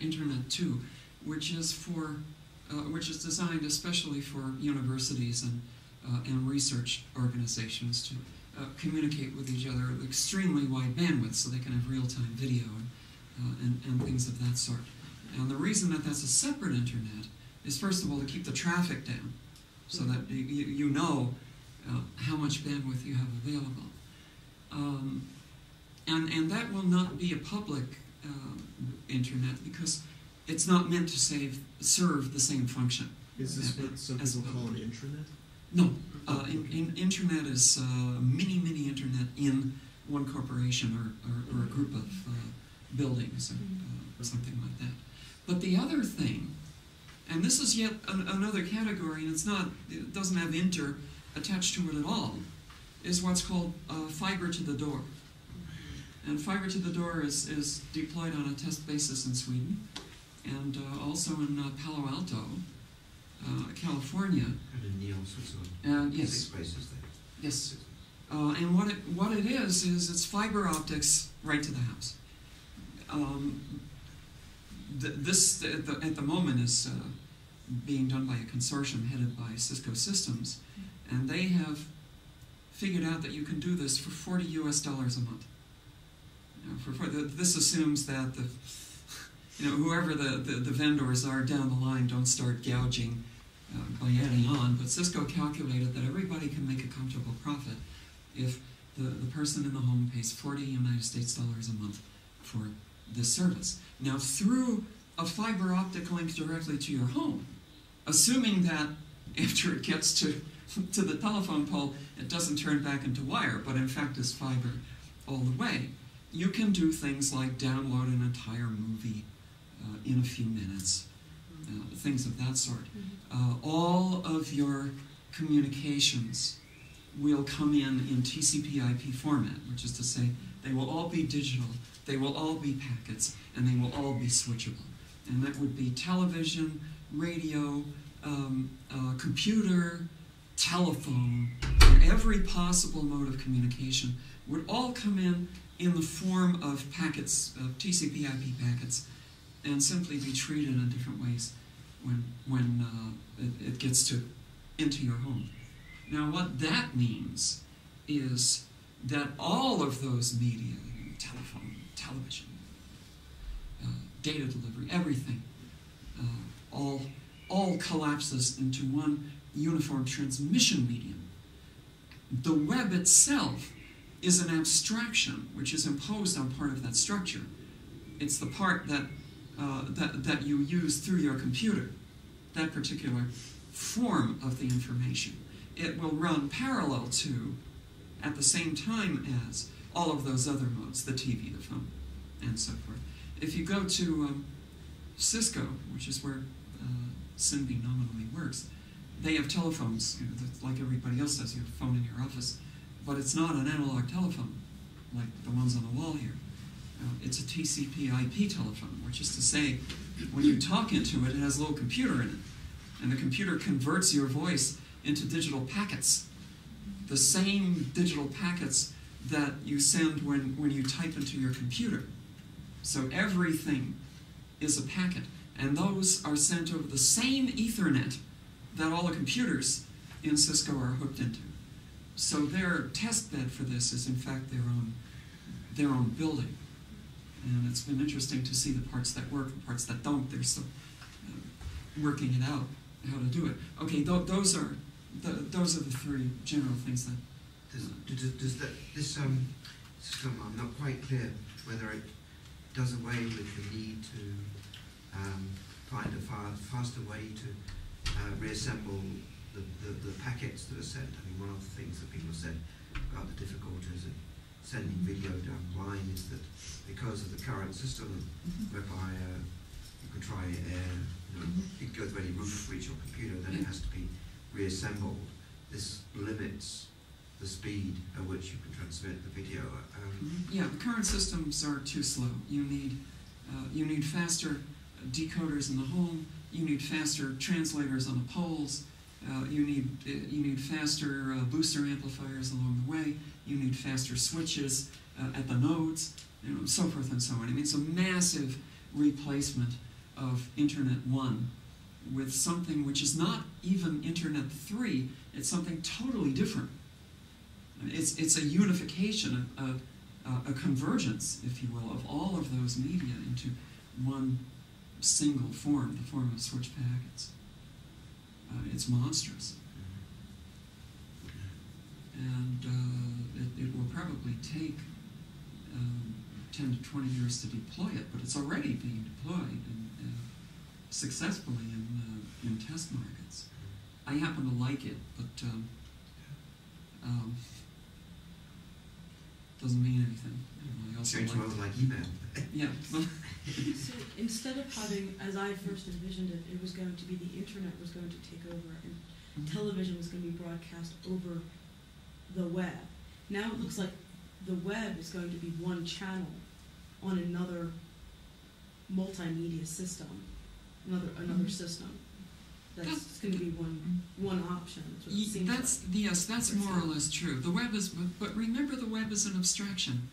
Internet 2, which is designed especially for universities and research organizations to communicate with each other at extremely wide bandwidth, so they can have real-time video and things of that sort. And the reason that that's a separate internet is, first of all, to keep the traffic down, so that you know how much bandwidth you have available. And that will not be a public internet, because it's not meant to serve the same function. Is this what some people call an intranet? No. Internet is mini internet in one corporation or a group of buildings or something like that. But the other thing, and this is yet another category, and it doesn't have inter attached to it at all, is what's called fiber to the door. And fiber to the door is deployed on a test basis in Sweden, and also in Palo Alto, California. And in Neon, Switzerland. Yes. 6 bases there. Yes. And what it is it's fiber optics right to the house. This at the moment is being done by a consortium headed by Cisco Systems, and they have figured out that you can do this for $40 US a month. This assumes that whoever the vendors are down the line don't start gouging by adding on, but Cisco calculated that everybody can make a comfortable profit if the person in the home pays $40 United States a month for this service. Now, through a fiber optic link directly to your home, assuming that after it gets to the telephone pole, it doesn't turn back into wire, but in fact is fiber all the way, you can do things like download an entire movie in a few minutes, things of that sort. All of your communications will come in TCP/IP format, which is to say they will all be digital, they will all be packets, and they will all be switchable. And that would be television, radio, computer, telephone, every possible mode of communication would all come in the form of packets, of TCP/IP packets, and simply be treated in different ways when it gets into your home. Now, what that means is that all of those media, telephone, television, data delivery, everything, all collapses into one uniform transmission medium. The web itself is an abstraction which is imposed on part of that structure. It's the part that you use through your computer, that particular form of the information. It will run parallel to, at the same time as, all of those other modes, the TV, the phone, and so forth. If you go to Cisco, which is where SINB nominally works, they have telephones, like everybody else does. You have a phone in your office, but it's not an analog telephone like the ones on the wall here. It's a TCP/IP telephone, which is to say, when you talk into it, it has a little computer in it, and the computer converts your voice into digital packets, the same digital packets that you send when you type into your computer. So everything is a packet, and those are sent over the same Ethernet that all the computers in Cisco are hooked into. So their test bed for this is, in fact, their own building. And it's been interesting to see the parts that work, the parts that don't. They're still working it out, how to do it. Okay, those are the three general things that... Does this system, I'm not quite clear whether it does away with the need to find a faster way to reassemble the packets that are sent. I mean, one of the things that people have said about the difficulties of sending video down the line is that because of the current system, whereby you could try you could go through any route for each your computer, then it has to be reassembled. This limits the speed at which you can transmit the video. Yeah, the current systems are too slow. You need faster decoders in the home. You need faster translators on the poles. You need faster booster amplifiers along the way. You need faster switches at the nodes, so forth and so on. I mean, it's a massive replacement of Internet 1 with something which is not even Internet 3, it's something totally different. It's a unification, a convergence, if you will, of all of those media into one single form, the form of switch packets. It's monstrous. And it will probably take 10 to 20 years to deploy it, but it's already being deployed successfully in test markets. I happen to like it, but doesn't mean anything. I also like email. Yeah. So instead of having, as I first envisioned it, it was going to be the internet was going to take over and television was going to be broadcast over the web. Now it looks like the web is going to be one channel on another multimedia system, another system. That's going to be one option. That's more or less true. The web is, but remember, the web is an abstraction.